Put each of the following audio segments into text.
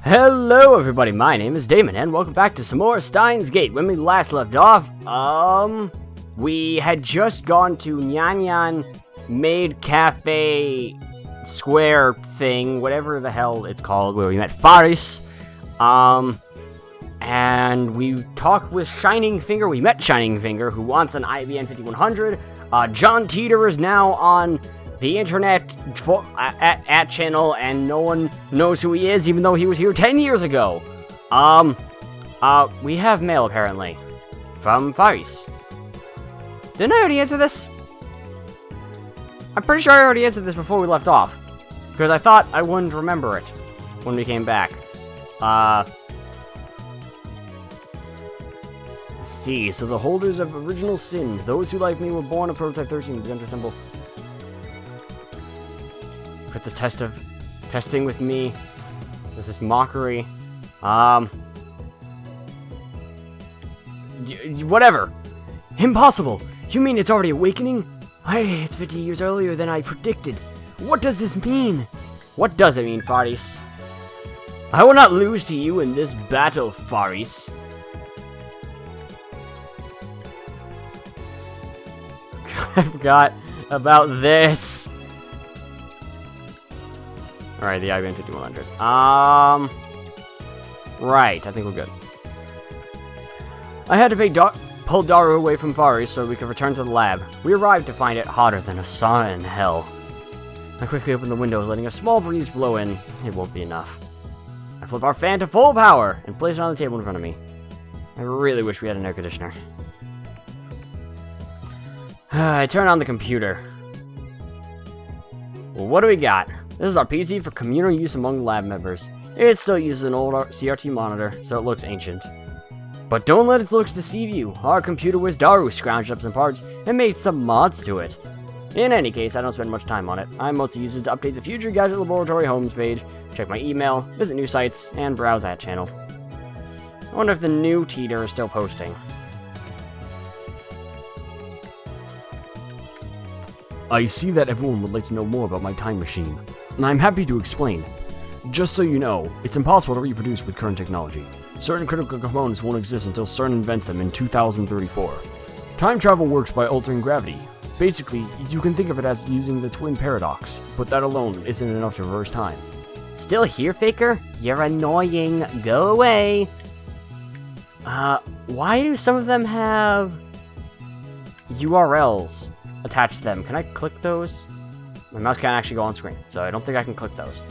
Hello everybody, my name is Damon, and welcome back to some more Steins Gate. When we last left off, we had just gone to Nyan Nyan Maid Cafe Square thing, whatever the hell it's called, where we met Faris, and we talked with Shining Finger. We met Shining Finger, who wants an IBM 5100. John Titor is now on the internet at channel, and no one knows who he is, even though he was here 10 years ago. We have mail, apparently, from Faris. Didn't I already answer this? I'm pretty sure I already answered this before we left off, because I thought I wouldn't remember it when we came back. Let's see, so the holders of original sin, those who like me were born of prototype 13, begun to assemble. Put this testing with me, with this mockery, whatever. Impossible. You mean it's already awakening? Hey, it's 50 years earlier than I predicted. What does this mean? What does it mean, Faris? I will not lose to you in this battle, Faris. I forgot about this. Alright, the IBM 5100. Right, I think we're good. I had to pull Daru away from Faris so we could return to the lab. We arrived to find it hotter than a sauna in hell. I quickly opened the windows, letting a small breeze blow in. It won't be enough. I flip our fan to full power and place it on the table in front of me. I really wish we had an air conditioner. I turn on the computer. Well, what do we got? This is our PC for communal use among lab members. It still uses an old CRT monitor, so it looks ancient. But don't let its looks deceive you. Our computer whiz Daru scrounged up some parts and made some mods to it. In any case, I don't spend much time on it. I mostly use it to update the Future Gadget Laboratory homepage, check my email, visit new sites, and browse that channel. I wonder if the new Titor is still posting. I see that everyone would like to know more about my time machine. I'm happy to explain. Just so you know, it's impossible to reproduce with current technology. Certain critical components won't exist until CERN invents them in 2034. Time travel works by altering gravity. Basically, you can think of it as using the twin paradox, but that alone isn't enough to reverse time. Still here, Faker? You're annoying. Go away. Why do some of them have URLs attached to them? Can I click those? My mouse can't actually go on screen, so I don't think I can click those.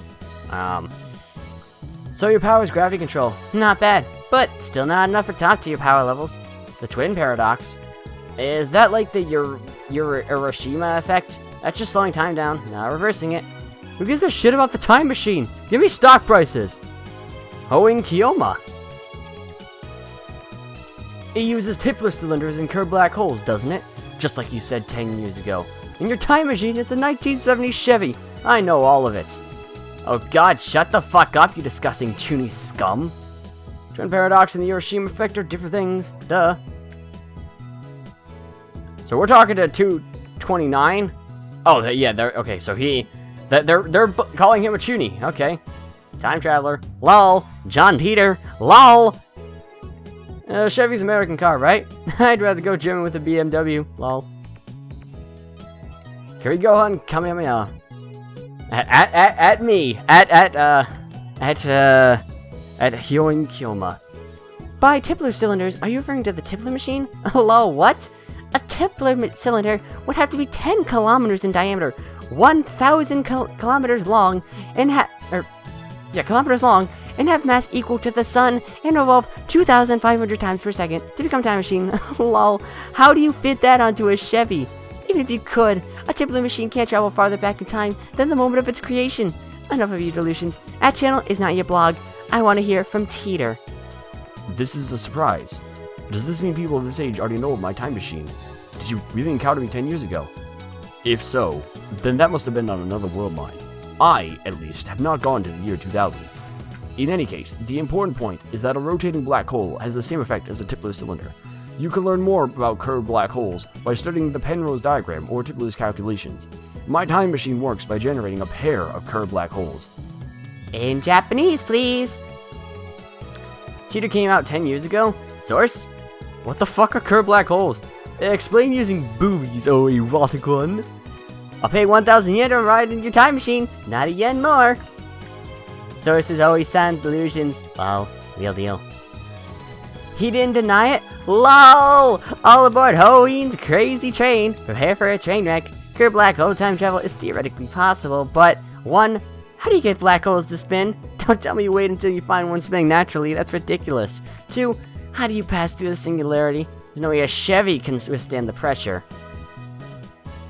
So your power is gravity control. Not bad, but still not enough for top tier power levels. The twin paradox. Is that like the Hiroshima effect? That's just slowing time down, not reversing it. Who gives a shit about the time machine? Give me stock prices. Hoing Kiyoma. It uses Tipler cylinders and curved black holes, doesn't it? Just like you said 10 years ago. In your time machine, it's a 1970s Chevy. I know all of it. Oh god, shut the fuck up, you disgusting chuny scum. Twin paradox and the Hiroshima effect are different things. Duh. So we're talking to 229? Oh, yeah, they're... Okay, so they're calling him a chuny. Okay. Time traveler. Lol. John Titor. Lol. Chevy's American car, right? I'd rather go German with a BMW. Lol. Here we go, hon. Kamehameha. At me. At Hyoin Kyoma. By Tipler cylinders, are you referring to the Tipler machine? Lol, what? A Tipler cylinder would have to be 10 kilometers in diameter, 1,000 kilometers long, and kilometers long, and have mass equal to the sun, and revolve 2,500 times per second to become time machine. Lol, how do you fit that onto a Chevy? Even if you could, a Tipler machine can't travel farther back in time than the moment of its creation. Enough of your delusions. At channel is not your blog. I want to hear from Titor. This is a surprise. Does this mean people of this age already know of my time machine? Did you really encounter me 10 years ago? If so, then that must have been on another world line. I, at least, have not gone to the year 2000. In any case, the important point is that a rotating black hole has the same effect as a Tipler cylinder. You can learn more about curved black holes by studying the Penrose diagram or Tipler's calculations. My time machine works by generating a pair of curved black holes. In Japanese, please. Titor came out 10 years ago? Source? What the fuck are curved black holes? Explain using boobies, oh erotic one. I'll pay 1,000 yen to ride in your time machine. Not a yen more. Source is always sans delusions. Wow, real deal. He didn't deny it? LOL! All aboard Hoen's crazy train. Prepare for a train wreck. Curved black hole time travel is theoretically possible, but 1. How do you get black holes to spin? Don't tell me you wait until you find one spinning naturally. That's ridiculous. 2. How do you pass through the singularity? There's no way a Chevy can withstand the pressure.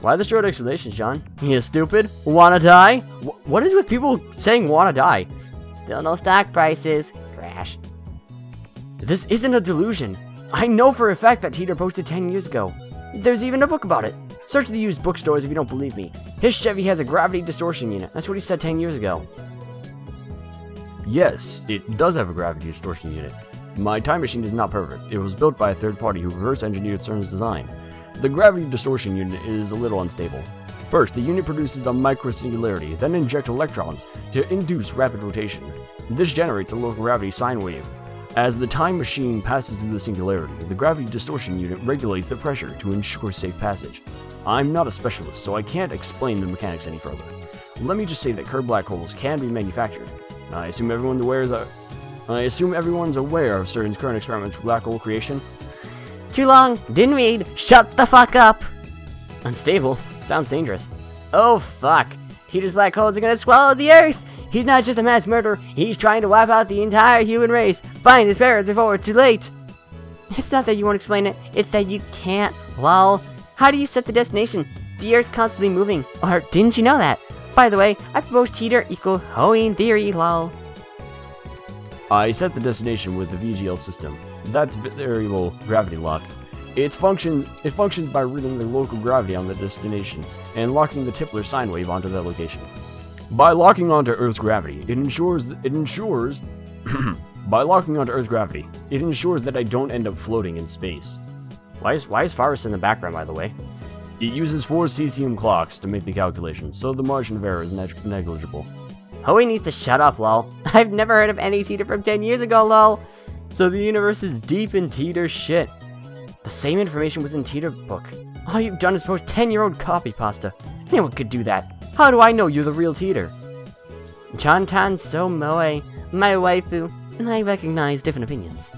Why the short explanations, John? You stupid? Wanna die? What is with people saying wanna die? Still no stock prices. Crash. This isn't a delusion. I know for a fact that Titor posted 10 years ago. There's even a book about it. Search the used bookstores if you don't believe me. His Chevy has a gravity distortion unit. That's what he said 10 years ago. Yes, it does have a gravity distortion unit. My time machine is not perfect. It was built by a third party who reverse engineered CERN's design. The gravity distortion unit is a little unstable. First, the unit produces a microsingularity, then injects electrons to induce rapid rotation. This generates a low gravity sine wave. As the time machine passes through the singularity, the gravity distortion unit regulates the pressure to ensure safe passage. I'm not a specialist, so I can't explain the mechanics any further. Let me just say that curved black holes can be manufactured. I assume everyone's aware of CERN's current experiments for black hole creation. Too long. Didn't read. Shut the fuck up. Unstable? Sounds dangerous. Oh fuck. Titor's black holes are gonna swallow the Earth! He's not just a mass murderer, he's trying to wipe out the entire human race. Find his parents before it's too late. It's not that you won't explain it, it's that you can't. Lol. How do you set the destination? The Earth's constantly moving. Or didn't you know that? By the way, I propose Titor equal Hoenn theory, lol. I set the destination with the VGL system. That's variable gravity lock. It functions by reading the local gravity on the destination and locking the Tipler sine wave onto that location. By locking onto Earth's gravity, it ensures that I don't end up floating in space. Why is Forrest in the background, by the way? It uses 4 cesium clocks to make the calculations, so the margin of error is negligible. Hoenn needs to shut up, lol. I've never heard of any Titor from 10 years ago, lol. So the universe is deep in Titor shit. The same information was in Titor book. All you've done is post 10-year-old copy pasta. Anyone could do that. How do I know you're the real Titor? Chantan so moe, my waifu, and I recognize different opinions.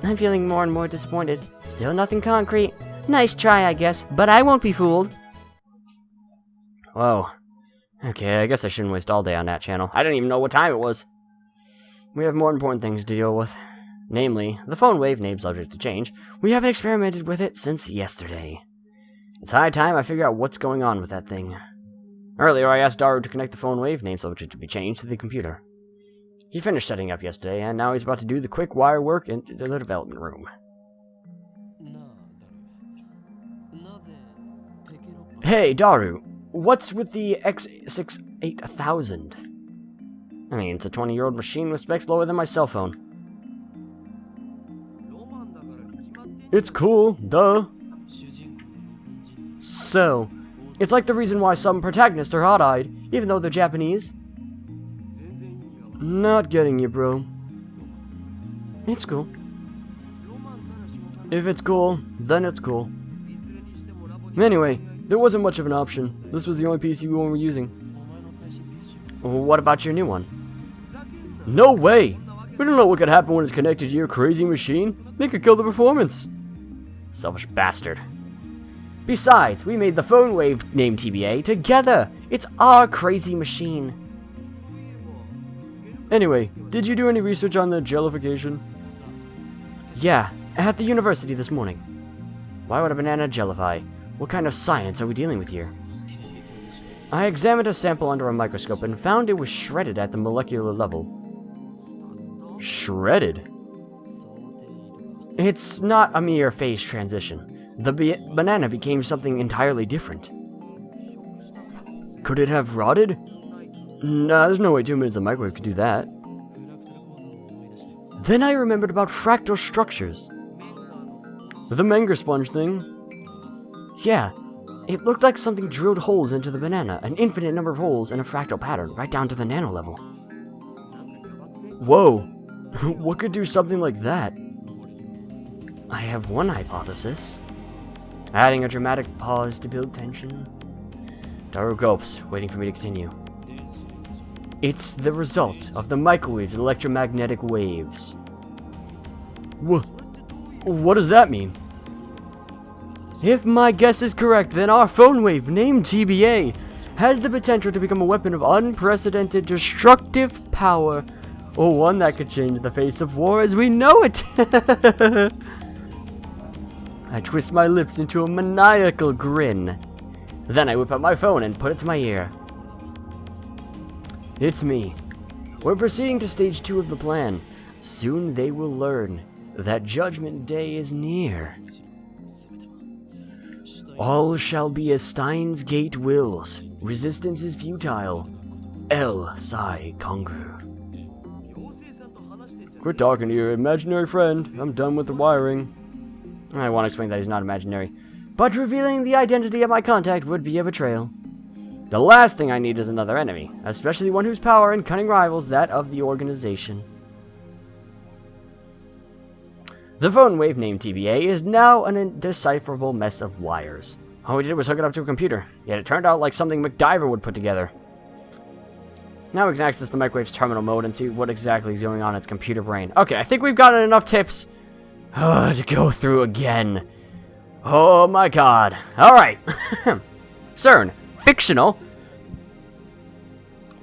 I'm feeling more and more disappointed. Still nothing concrete. Nice try, I guess, but I won't be fooled. Whoa. Okay, I guess I shouldn't waste all day on that channel. I didn't even know what time it was. We have more important things to deal with. Namely, the phone wave name subject to change. We haven't experimented with it since yesterday. It's high time I figure out what's going on with that thing. Earlier, I asked Daru to connect the phone wave name subject to be changed to the computer. He finished setting up yesterday, and now he's about to do the quick wire work into the development room. Hey, Daru, what's with the X68000? I mean, it's a 20-year-old machine with specs lower than my cell phone. It's cool, duh. So, it's like the reason why some protagonists are hot-eyed, even though they're Japanese. Not getting you, bro. It's cool. If it's cool, then it's cool. Anyway, there wasn't much of an option. This was the only PC we were using. What about your new one? No way! We don't know what could happen when it's connected to your crazy machine. They could kill the performance. Selfish bastard. Besides, we made the phone wave named TBA together. It's our crazy machine. Anyway, did you do any research on the jellification? Yeah, at the university this morning. Why would a banana jellify? What kind of science are we dealing with here? I examined a sample under a microscope and found it was shredded at the molecular level. Shredded? It's not a mere phase transition. The banana became something entirely different. Could it have rotted? Nah, there's no way 2 minutes of microwave could do that. Then I remembered about fractal structures. The Menger Sponge thing. Yeah, it looked like something drilled holes into the banana, an infinite number of holes in a fractal pattern, right down to the nano level. Whoa, What could do something like that? I have one hypothesis. Adding a dramatic pause to build tension. Daru gulps, waiting for me to continue. It's the result of the microwaves and electromagnetic waves. What does that mean? If my guess is correct, then our phone wave, named TBA, has the potential to become a weapon of unprecedented destructive power, or one that could change the face of war as we know it. I twist my lips into a maniacal grin. Then I whip out my phone and put it to my ear. It's me. We're proceeding to stage 2 of the plan. Soon they will learn that Judgment Day is near. All shall be as Steins Gate wills. Resistance is futile. El Psi Congru. Quit talking to your imaginary friend. I'm done with the wiring. I want to explain that he's not imaginary, but revealing the identity of my contact would be a betrayal. The last thing I need is another enemy, especially one whose power and cunning rivals that of the organization. The phone wave named TBA is now an indecipherable mess of wires. All we did was hook it up to a computer, yet it turned out like something MacGyver would put together. Now we can access the microwave's terminal mode and see what exactly is going on in its computer brain. Okay, I think we've gotten enough tips to go through again. Oh my god. Alright. CERN. Fictional.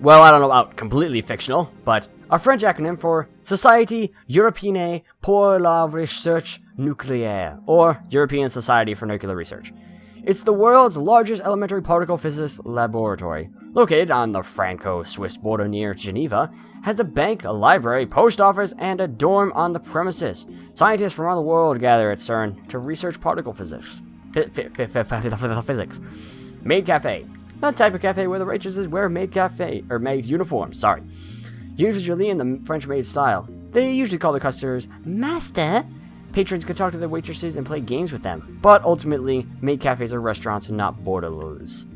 Well, I don't know about completely fictional, but a French acronym for Société Européenne pour la Recherche Nucléaire, or European Society for Nuclear Research. It's the world's largest elementary particle physics laboratory. Located on the Franco-Swiss border near Geneva, has a bank, a library, post office, and a dorm on the premises. Scientists from around the world gather at CERN to research particle physics. Physics. Maid Cafe. A type of cafe where the waitresses wear maid uniforms, usually in the French maid style. They usually call their customers Master. Patrons can talk to their waitresses and play games with them, but ultimately, maid cafes are restaurants and not bordellos.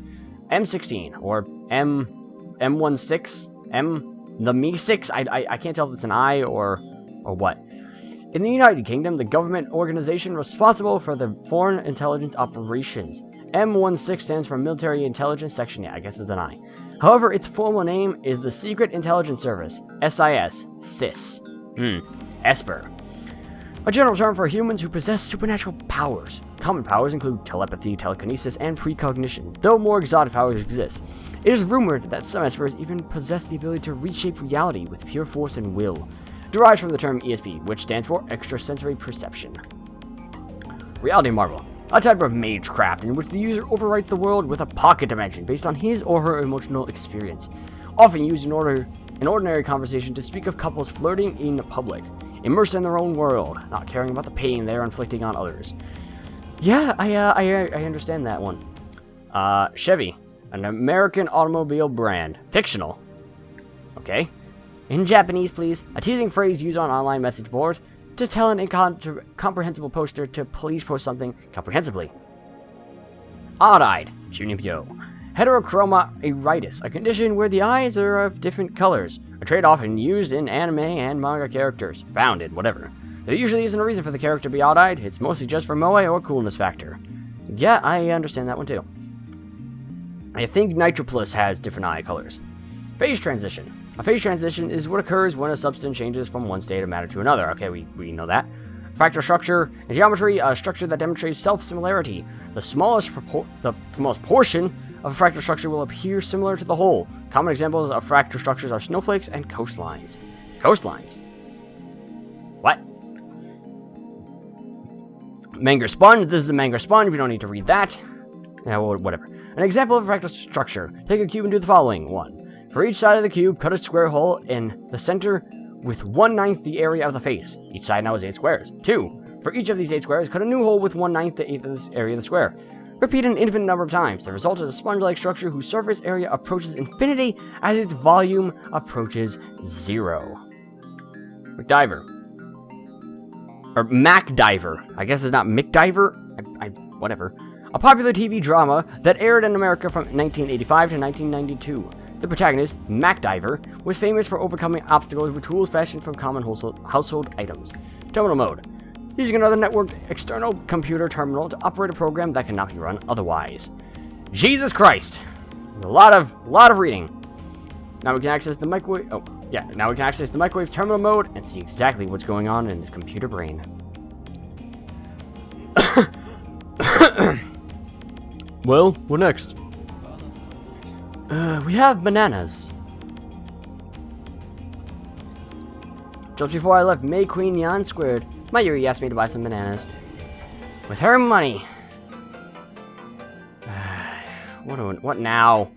M16, or M16, the Me6, I can't tell if it's an I or what. In the United Kingdom, the government organization responsible for the foreign intelligence operations. M16 stands for Military Intelligence Section, yeah, I guess it's an I. However, its formal name is the Secret Intelligence Service, SIS, ESPER. A general term for humans who possess supernatural powers. Common powers include telepathy, telekinesis, and precognition, though more exotic powers exist. It is rumored that some espers even possess the ability to reshape reality with pure force and will, derived from the term ESP, which stands for Extrasensory Perception. Reality Marvel. A type of magecraft in which the user overwrites the world with a pocket dimension based on his or her emotional experience, often used in ordinary conversation to speak of couples flirting in public, immersed in their own world, not caring about the pain they are inflicting on others. Yeah, I understand that one. Chevy, an American automobile brand. Fictional. Okay. In Japanese, please. A teasing phrase used on online message boards to tell an incomprehensible poster to please post something comprehensively. Odd-eyed. Junipyo. Heterochromaitis, a condition where the eyes are of different colors. A trait often used in anime and manga characters. Found in whatever. There usually isn't a reason for the character to be odd-eyed. It's mostly just for moe or coolness factor. Yeah, I understand that one too. I think Nitroplus has different eye colors. Phase transition. A phase transition is what occurs when a substance changes from one state of matter to another. Okay, we know that. Fractal structure. In geometry, a structure that demonstrates self-similarity. The smallest portion of a fractal structure will appear similar to the whole. Common examples of fractal structures are snowflakes and coastlines. Coastlines? What? Menger Sponge. This is a Menger Sponge. We don't need to read that. Yeah, well, whatever. An example of a fractal structure. Take a cube and do the following. 1. For each side of the cube, cut a square hole in the center with 1/9 the area of the face. Each side now has 8 squares. 2. For each of these 8 squares, cut a new hole with 1/9 the eighth of the area of the square. Repeat an infinite number of times. The result is a sponge-like structure whose surface area approaches infinity as its volume approaches 0. MacDiver. Or MacDiver. I guess it's not McDiver? Whatever. A popular TV drama that aired in America from 1985 to 1992. The protagonist, MacDiver, was famous for overcoming obstacles with tools fashioned from common household items. Terminal mode. Using another networked external computer terminal to operate a program that cannot be run otherwise. Jesus Christ! A lot of reading. Now we can access the microwave. Oh, yeah. Now we can access the microwave terminal mode and see exactly what's going on in his computer brain. Well, what next? We have bananas. Just before I left May Queen Yan Squared, Mayuri asked me to buy some bananas. With her money. What now?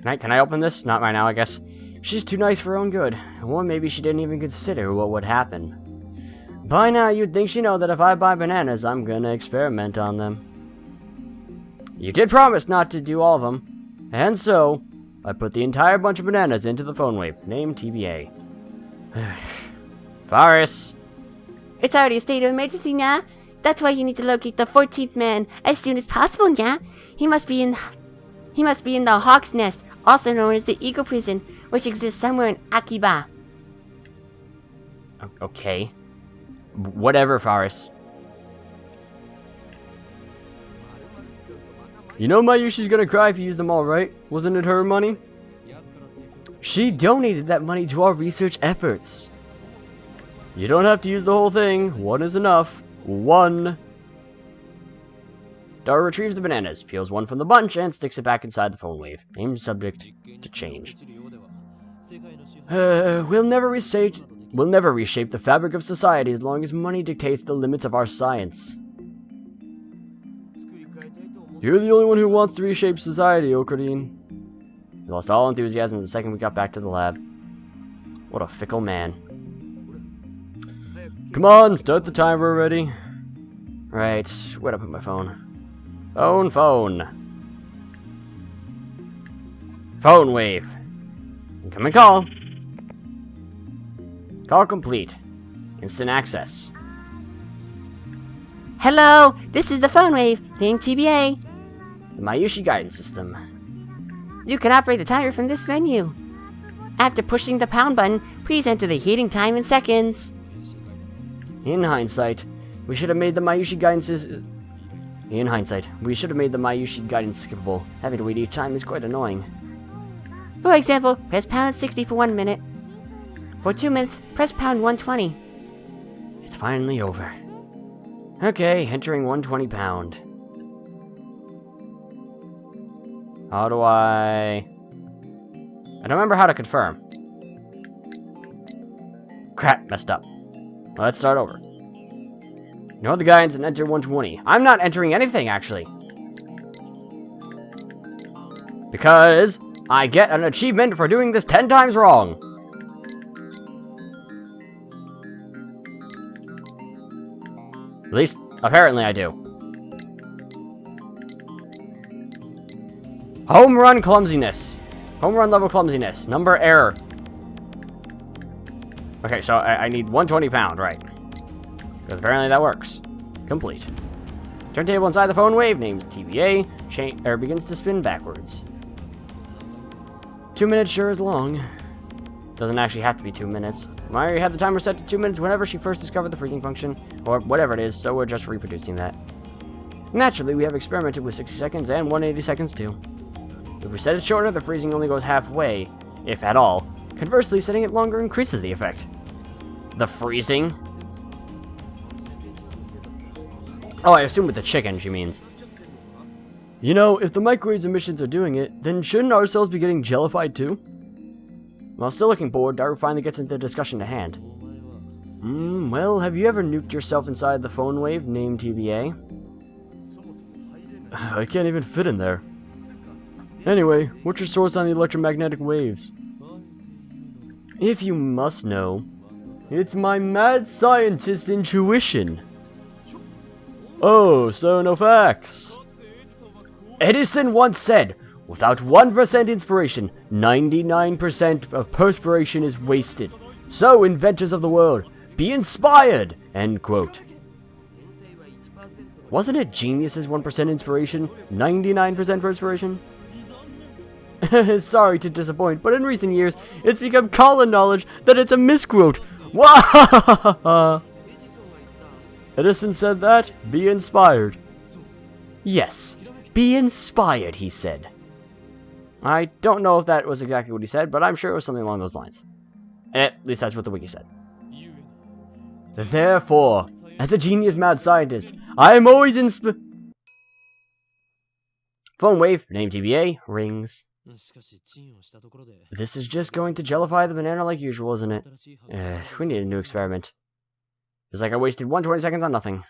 Can I open this? Not right now, I guess. She's too nice for her own good. Or maybe she didn't even consider what would happen. By now, you'd think she'd know that if I buy bananas, I'm gonna experiment on them. You did promise not to do all of them. And so, I put the entire bunch of bananas into the phone wave, named TBA. Faris. It's already a state of emergency, nya. That's why you need to locate the 14th man as soon as possible, nya. He must be in the Hawk's Nest, also known as the Eagle Prison, which exists somewhere in Akiba. Okay. Whatever, Faris. You know Mayushi's gonna cry if you use them all, right? Wasn't it her money? She donated that money to our research efforts. You don't have to use the whole thing. One is enough. One. Dara retrieves the bananas, peels one from the bunch, and sticks it back inside the phone wave. Name subject to change. We'll never reshape the fabric of society as long as money dictates the limits of our science. You're the only one who wants to reshape society, Okradine. He lost all enthusiasm the second we got back to the lab. What a fickle man. Come on, start the timer already. Right, where'd I put my phone? Phone. Phone wave. Incoming call. Call complete. Instant access. Hello, this is the phone wave, named TBA. The Mayushi guidance system. You can operate the timer from this menu. After pushing the pound button, please enter the heating time in seconds. In hindsight, we should have made the Mayushi guidance skippable. Having to wait each time is quite annoying. For example, press pound 60 for 1 minute. For 2 minutes, press pound 120. It's finally over. Okay, entering 120 pound. How do I don't remember how to confirm. Crap, messed up. Well, let's start over. Ignore the guidance and enter 120. I'm not entering anything, actually. Because I get an achievement for doing this 10 times wrong. At least, apparently I do. Home run clumsiness. Home run level clumsiness. Number error. Okay, so I need 120 pound, right? Because apparently that works. Complete. Turntable inside the phone wave, named TBA, begins to spin backwards. 2 minutes sure is long. Doesn't actually have to be 2 minutes. Mayuri had the timer set to 2 minutes whenever she first discovered the freezing function, or whatever it is, so we're just reproducing that. Naturally, we have experimented with 60 seconds and 180 seconds too. If we set it shorter, the freezing only goes halfway, if at all. Conversely, setting it longer increases the effect. The freezing? Oh, I assume with the chicken, she means. You know, if the microwave's emissions are doing it, then shouldn't our cells be getting jellified too? While still looking bored, Daru finally gets into the discussion at hand. Well, have you ever nuked yourself inside the phone wave, named TBA? I can't even fit in there. Anyway, what's your source on the electromagnetic waves? If you must know, it's my mad scientist intuition. Oh, so no facts. Edison once said, without 1% inspiration, 99% of perspiration is wasted. So, inventors of the world, be inspired! End quote. Wasn't it geniuses 1% inspiration, 99% perspiration? Sorry to disappoint, but in recent years, it's become common knowledge that it's a misquote. Wah! Edison said that. Be inspired. Yes, be inspired, he said. I don't know if that was exactly what he said, but I'm sure it was something along those lines. At least that's what the wiki said. Therefore, as a genius mad scientist, I am always Phone wave, name TBA, rings. This is just going to jellify the banana like usual, isn't it? We need a new experiment. It's like I wasted 120 seconds on nothing.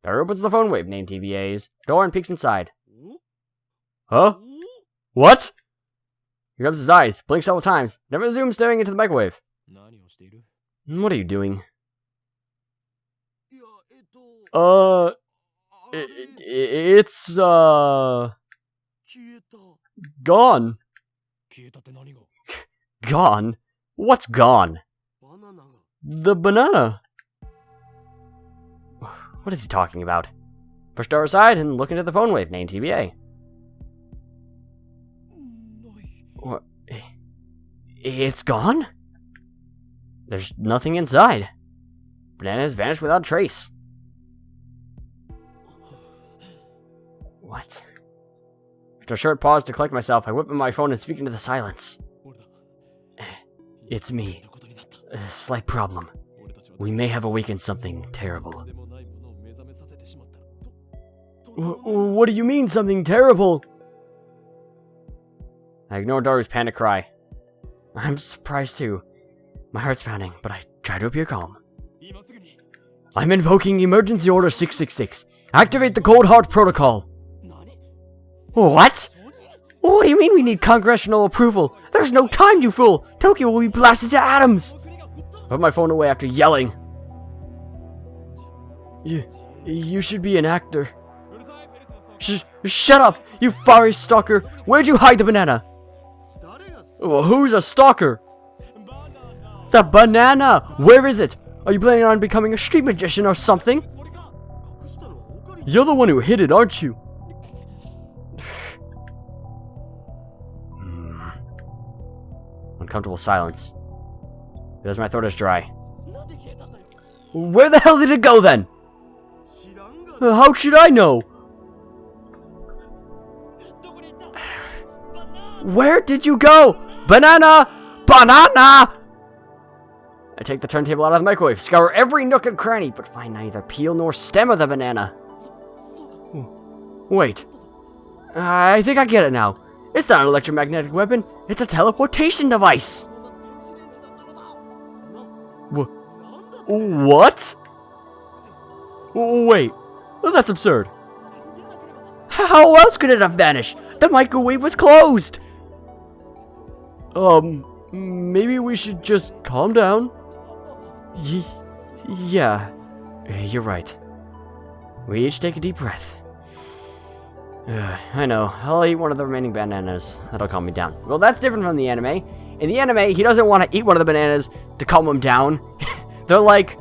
There opens the phone wave, name TBA's door and peeks inside. Huh? What? He rubs his eyes, blinks several times, never resumes staring into the microwave. What are you doing? It's gone. Gone? What's gone? The banana. What is he talking about? Push door aside and look into the phone wave, name TBA. What? It's gone? There's nothing inside. Bananas vanished without trace. What? After a short pause to collect myself, I whip my phone and speak into the silence. It's me. A slight problem. We may have awakened something terrible. What do you mean, something terrible? I ignore Daru's panic cry. I'm surprised too. My heart's pounding, but I try to appear calm. I'm invoking Emergency Order 666. Activate the Cold Heart Protocol. What? What do you mean we need congressional approval? There's no time, you fool! Tokyo will be blasted to atoms! I put my phone away after yelling. You should be an actor. Shut up, you forest stalker! Where'd you hide the banana? Who's a stalker? The banana! Where is it? Are you planning on becoming a street magician or something? You're the one who hid it, aren't you? Uncomfortable silence. Because my throat is dry. Where the hell did it go then? How should I know? Where did you go? Banana! Banana! I take the turntable out of the microwave, scour every nook and cranny, but find neither peel nor stem of the banana. Wait. I think I get it now. It's not an electromagnetic weapon, it's a teleportation device! What? Wait, that's absurd. How else could it have vanished? The microwave was closed! Maybe we should just calm down? Yeah, you're right. We each take a deep breath. I know, I'll eat one of the remaining bananas. That'll calm me down. Well, that's different from the anime. In the anime, he doesn't want to eat one of the bananas to calm him down. They're like,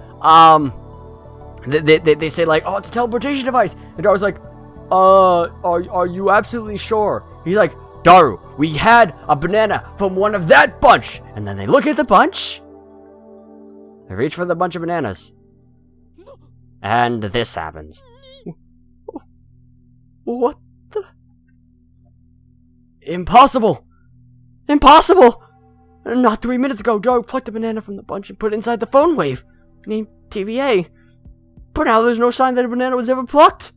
they say like, oh, it's a teleportation device. And Daru's like, are you absolutely sure? He's like, Daru, we had a banana from one of that bunch. And then they look at the bunch. They reach for the bunch of bananas. And this happens. What the? Impossible! Impossible! Not 3 minutes ago, Daru plucked a banana from the bunch and put it inside the phone wave. Named TBA. But now there's no sign that a banana was ever plucked.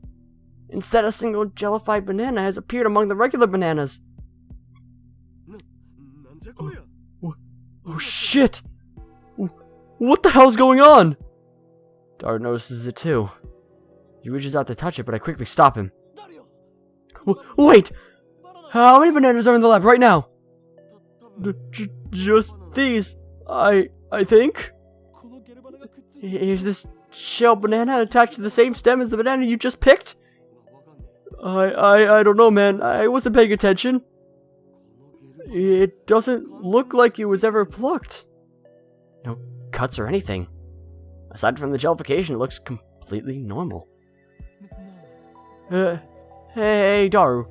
Instead, a single jellified banana has appeared among the regular bananas. Oh shit! What the hell's going on? Daru notices it too. He reaches out to touch it, but I quickly stop him. Wait! How many bananas are in the lab right now? Just these, I think. Is this shell banana attached to the same stem as the banana you just picked? I don't know, man. I wasn't paying attention. It doesn't look like it was ever plucked. No cuts or anything. Aside from the jellification, it looks completely normal. Hey, Daru.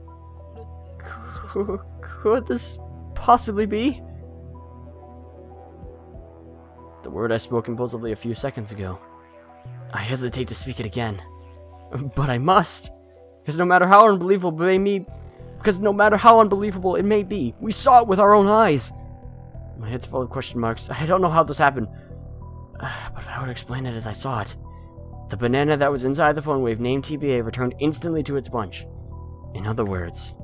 Who could this possibly be? The word I spoke impulsively a few seconds ago. I hesitate to speak it again. But I must. Because no matter how unbelievable it may be, we saw it with our own eyes. My head's full of question marks. I don't know how this happened. But if I were to explain it as I saw it, the banana that was inside the phone wave named TBA returned instantly to its bunch. In other words,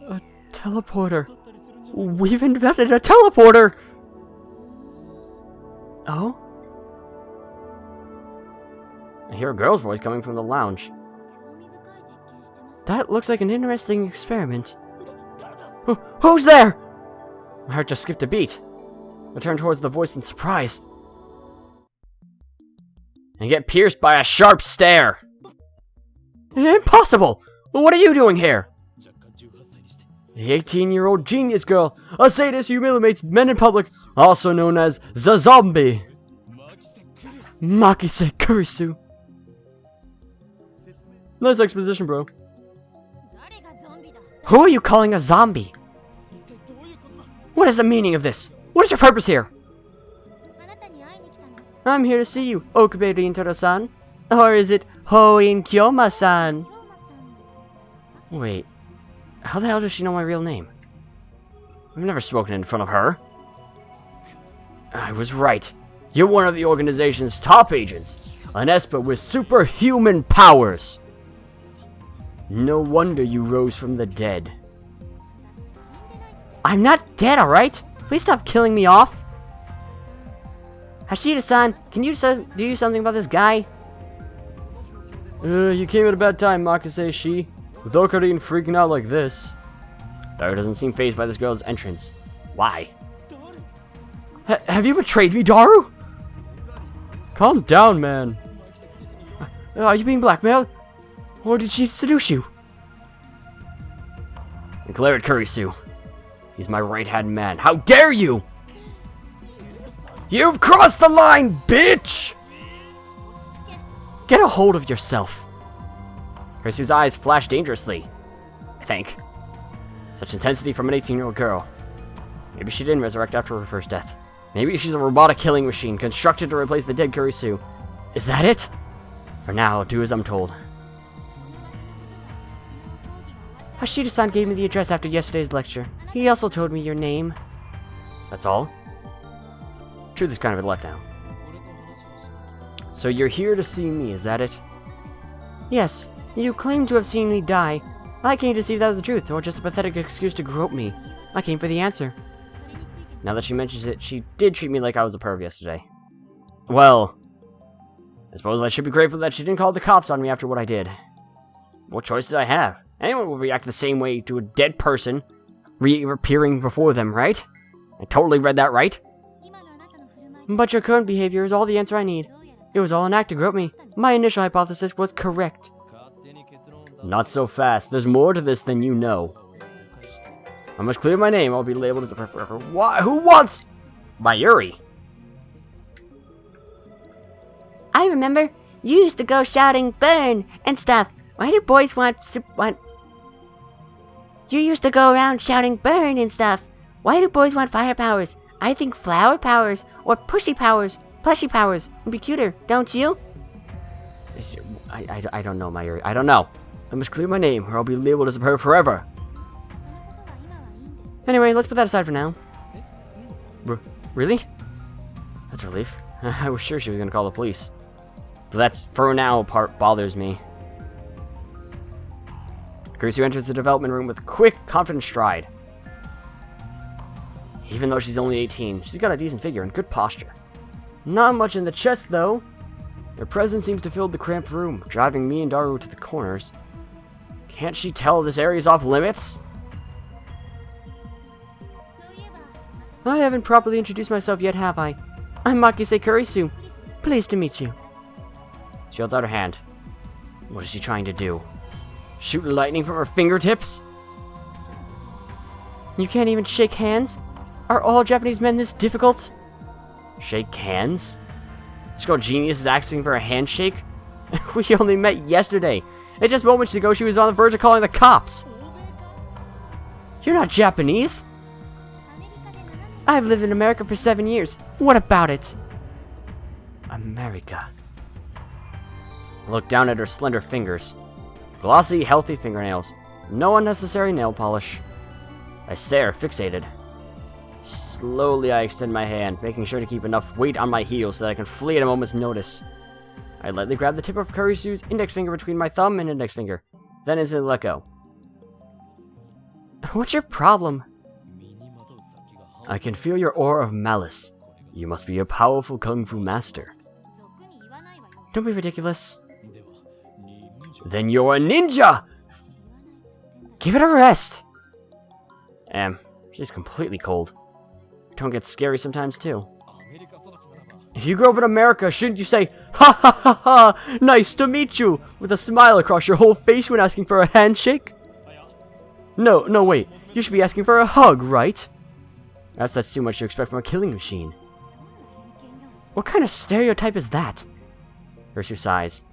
a teleporter. We've invented a teleporter! Oh? I hear a girl's voice coming from the lounge. That looks like an interesting experiment. Who's there? My heart just skipped a beat. I turned towards the voice in surprise. And get pierced by a sharp stare. Impossible! What are you doing here? The 18-year-old genius girl, a sadist who humiliates men in public, also known as the zombie. Makise Kurisu. Nice exposition, bro. Who are you calling a zombie? What is the meaning of this? What is your purpose here? I'm here to see you, Okube Rintaro-san. Or is it Hoin Kyoma-san? Wait, how the hell does she know my real name? I've never spoken in front of her. I was right. You're one of the organization's top agents. An Espa with superhuman powers. No wonder you rose from the dead. I'm not dead, alright? Please stop killing me off. Hashida-san, can you do something about this guy? You came at a bad time, Makise Shi. With Okarine freaking out like this. Daru doesn't seem fazed by this girl's entrance. Why? Have you betrayed me, Daru? Calm down, man. Are you being blackmailed? Or did she seduce you? I glare at Kurisu. He's my right-hand man. How dare you! You've crossed the line, bitch! Get a hold of yourself. Kurisu's eyes flash dangerously. I think. Such intensity from an 18-year-old girl. Maybe she didn't resurrect after her first death. Maybe she's a robotic killing machine constructed to replace the dead Kurisu. Is that it? For now, I'll do as I'm told. Hashida-san gave me the address after yesterday's lecture. He also told me your name. That's all? Truth is kind of a letdown. So you're here to see me, is that it? Yes, you claim to have seen me die. I came to see if that was the truth, or just a pathetic excuse to grope me. I came for the answer. Now that she mentions it, she did treat me like I was a perv yesterday. Well, I suppose I should be grateful that she didn't call the cops on me after what I did. What choice did I have? Anyone will react the same way to a dead person reappearing before them, right? I totally read that right. But your current behavior is all the answer I need. It was all an act to grope me. My initial hypothesis was correct. Not so fast. There's more to this than you know. I must clear my name. I'll be labeled as a perv forever. Why? Who wants? Mayuri. I remember. You used to go shouting burn and stuff. Why do boys want... You used to go around shouting burn and stuff. Why do boys want fire powers? I think flower powers or pushy powers, plushy powers would be cuter, don't you? I don't know, Mayuri. I don't know. I must clear my name or I'll be labeled as a perv forever. Anyway, let's put that aside for now. Really? That's a relief. I was sure she was going to call the police. So that's, for now, part bothers me. Kurisu enters the development room with a quick, confident stride. Even though she's only 18, she's got a decent figure and good posture. Not much in the chest, though. Her presence seems to fill the cramped room, driving me and Daru to the corners. Can't she tell this area's off limits? I haven't properly introduced myself yet, have I? I'm Makise Kurisu. Pleased to meet you. She holds out her hand. What is she trying to do? Shoot lightning from her fingertips? You can't even shake hands? Are all Japanese men this difficult? Shake hands? This girl genius is asking for a handshake? We only met yesterday, And just moments ago, she was on the verge of calling the cops. You're not Japanese. I've lived in America for 7 years. What about it? America. I look down at her slender fingers. Glossy, healthy fingernails. No unnecessary nail polish. I stare, fixated. Slowly, I extend my hand, making sure to keep enough weight on my heel so that I can flee at a moment's notice. I lightly grab the tip of Kurisu's index finger between my thumb and index finger, then instantly let go. What's your problem? I can feel your aura of malice. You must be a powerful kung fu master. Don't be ridiculous. Then you're a ninja! Give it a rest. She's completely cold. Tone gets scary sometimes, too. If you grew up in America, shouldn't you say, "Ha ha ha ha, nice to meet you," with a smile across your whole face when asking for a handshake? No, wait. You should be asking for a hug, right? Perhaps that's too much to expect from a killing machine. What kind of stereotype is that? Ursu sighs.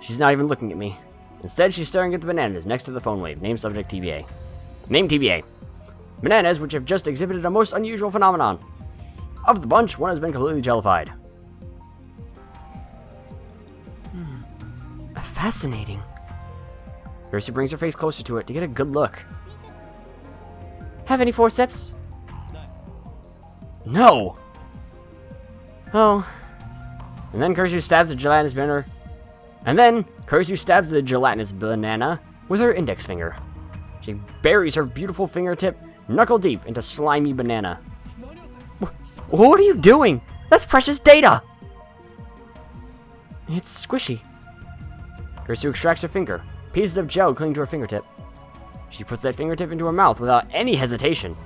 She's not even looking at me. Instead, she's staring at the bananas next to the phone wave. Name subject TBA. Name TBA. Bananas, which have just exhibited a most unusual phenomenon. Of the bunch, one has been completely jellified. Fascinating. Ursu brings her face closer to it to get a good look. Have any forceps? No! Oh. And then Kursu stabs the gelatinous banana. And then Kursu stabs the gelatinous banana with her index finger. She buries her beautiful fingertip knuckle deep into slimy banana. What are you doing? That's precious data! It's squishy. Kursu extracts her finger. Pieces of gel cling to her fingertip. She puts that fingertip into her mouth without any hesitation.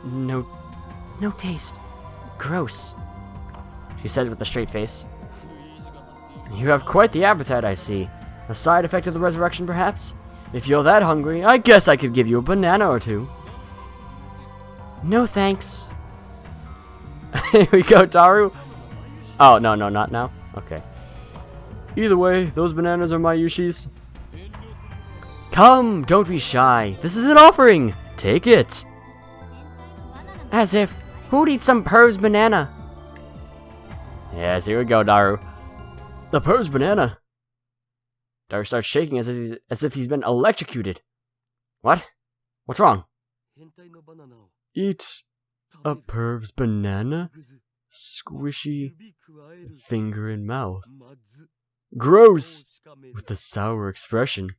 No taste. Gross. She says with a straight face. You have quite the appetite, I see. A side effect of the resurrection, perhaps? If you're that hungry, I guess I could give you a banana or two. No thanks. Here we go, Daru. Oh, no, not now. Okay. Either way, those bananas are my Yushis. Come, don't be shy. This is an offering. Take it. As if. Who'd eat some perv's banana? Yes, here we go, Daru. The perv's banana. Daru starts shaking as if he's been electrocuted. What? What's wrong? Eat a perv's banana? Squishy finger in mouth. Gross! With a sour expression.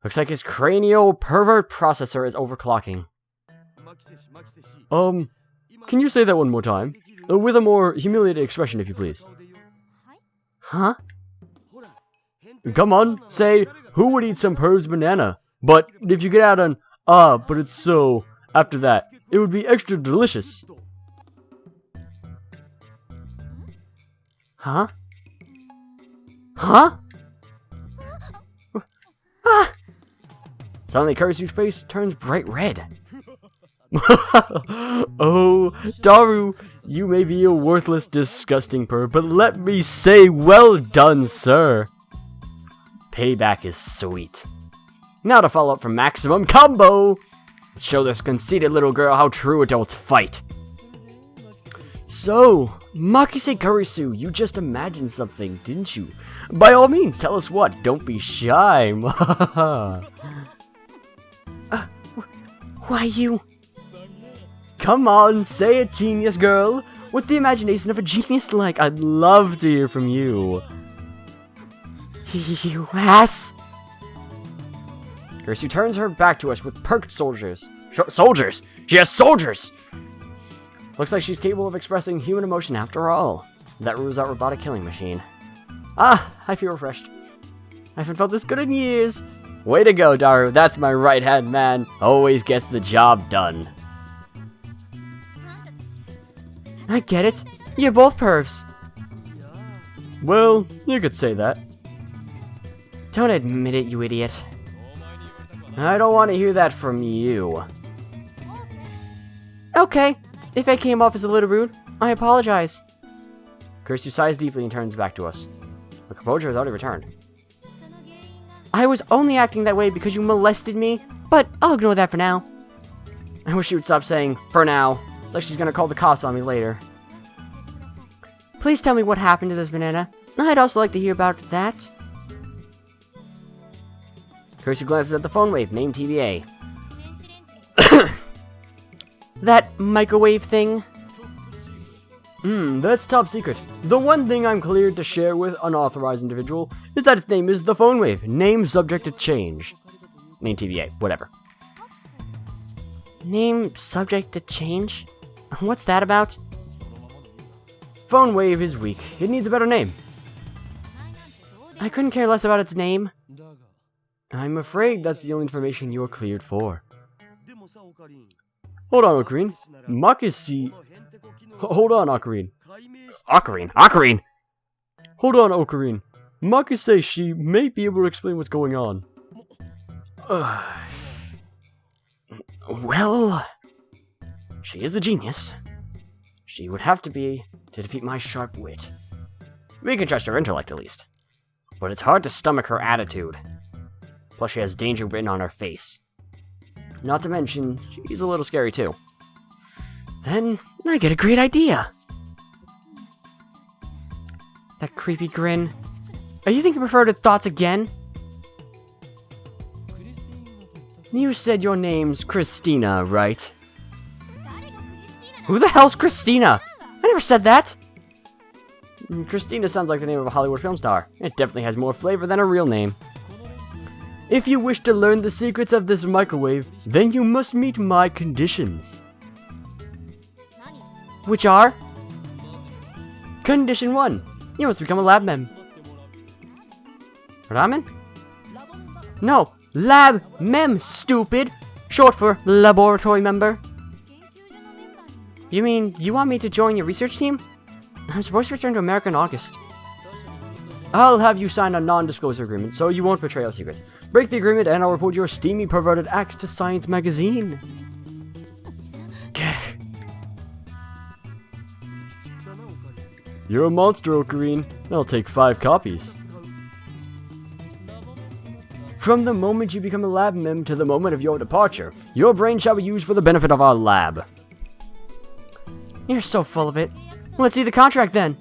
Looks like his cranial pervert processor is overclocking. Can you say that one more time? With a more humiliated expression, if you please. Huh? Come on, say, who would eat some perv's banana? But if you get out an, but it's so, after that, it would be extra delicious. Huh? Huh? Ah! Suddenly, Kurisu's face turns bright red. Oh, Daru, you may be a worthless, disgusting perv, but let me say, well done, sir. Payback is sweet. Now to follow up from Maximum Combo. Let's show this conceited little girl how true adults fight. So, Makise Kurisu, you just imagined something, didn't you? By all means, tell us what. Don't be shy. Why you? Come on, say it, genius girl. With the imagination of a genius like, I'd love to hear from you. You ass! Kurisu turns her back to us with perked soldiers. Soldiers? She has soldiers! Looks like she's capable of expressing human emotion after all. That rules out robotic killing machine. Ah, I feel refreshed. I haven't felt this good in years. Way to go, Daru. That's my right-hand man. Always gets the job done. I get it. You're both pervs. Well, you could say that. Don't admit it, you idiot. I don't want to hear that from you. Okay. If I came off as a little rude, I apologize. Kirsty sighs deeply and turns back to us. Her composure has already returned. I was only acting that way because you molested me, but I'll ignore that for now. I wish she would stop saying, for now. It's like she's gonna call the cops on me later. Please tell me what happened to this banana. I'd also like to hear about that. Kirsty glances at the phone wave, named TVA. That microwave thing. That's top secret. The one thing I'm cleared to share with unauthorized individual is that its name is the phone wave, name subject to change. Name TVA, whatever. Name subject to change? What's that about? Phone wave is weak. It needs a better name. I couldn't care less about its name. I'm afraid that's the only information you're cleared for. Hold on, Ocarine. Hold on, Ocarine. Ocarine! Hold on, Ocarine. Maki says she may be able to explain what's going on. Well, she is a genius. She would have to be to defeat my sharp wit. We can trust her intellect, at least. But it's hard to stomach her attitude. Plus, she has danger written on her face. Not to mention, she's a little scary, too. Then, I get a great idea. That creepy grin. Are you thinking perverted thoughts again? You said your name's Christina, right? Who the hell's Christina? I never said that. Christina sounds like the name of a Hollywood film star. It definitely has more flavor than a real name. If you wish to learn the secrets of this microwave, then you must meet my conditions. Which are? Condition 1. You must become a lab mem. Ramen? No, lab mem, stupid. Short for laboratory member. You mean you want me to join your research team? I'm supposed to return to America in August. I'll have you sign a non-disclosure agreement so you won't betray our secrets. Break the agreement and I'll report your steamy perverted acts to Science magazine. You're a monster, Ocarine. I'll take 5 copies. From the moment you become a lab mem to the moment of your departure, your brain shall be used for the benefit of our lab. You're so full of it. Let's see the contract then.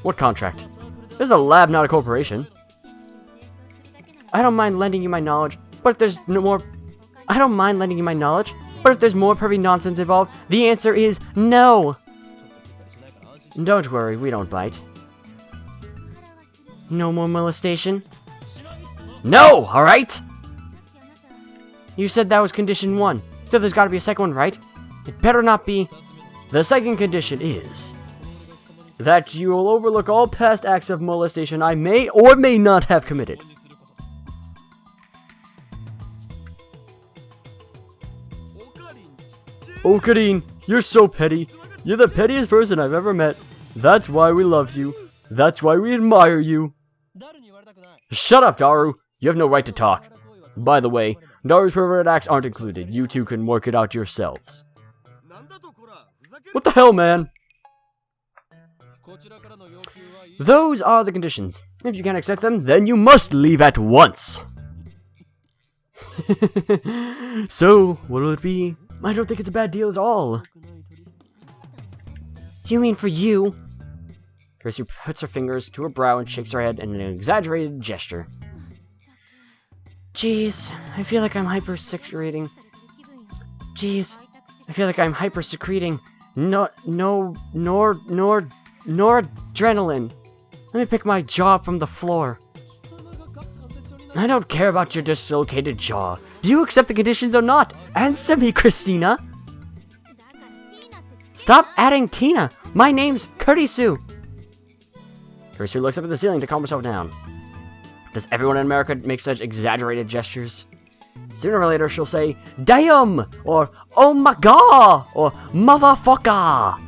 What contract? This is a lab, not a corporation. I don't mind lending you my knowledge, but if there's no more... I don't mind lending you my knowledge, but if there's more pervy nonsense involved, the answer is no. Don't worry, we don't bite. No more molestation? No, alright? You said that was condition 1, so there's gotta be a second one, right? It better not be... The second condition is that you will overlook all past acts of molestation I may or may not have committed. Ocarine, you're so petty. You're the pettiest person I've ever met. That's why we love you. That's why we admire you. Shut up, Daru. You have no right to talk. By the way, Daru's perverted acts aren't included. You two can work it out yourselves. What the hell, man? Those are the conditions. If you can't accept them, then you must leave at once. So, what will it be? I don't think it's a bad deal at all. You mean for you? Kirsty puts her fingers to her brow and shakes her head in an exaggerated gesture. Jeez, I feel like I'm hyper-secreting. Jeez, I feel like I'm hyper-secreting. Noradrenaline. Let me pick my jaw from the floor. I don't care about your dislocated jaw. Do you accept the conditions or not? Answer me, Christina. Stop adding Tina. My name's Kurisu. Kurisu looks up at the ceiling to calm herself down. Does everyone in America make such exaggerated gestures? Sooner or later, she'll say, "Damn!" or "Oh my god!" or "Motherfucker!"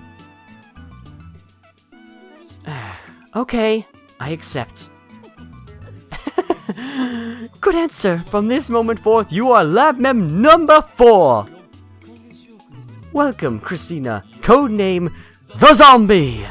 Okay, I accept. Good answer. From this moment forth, you are Lab Mem number 4. Welcome, Christina. Codename The Zombie.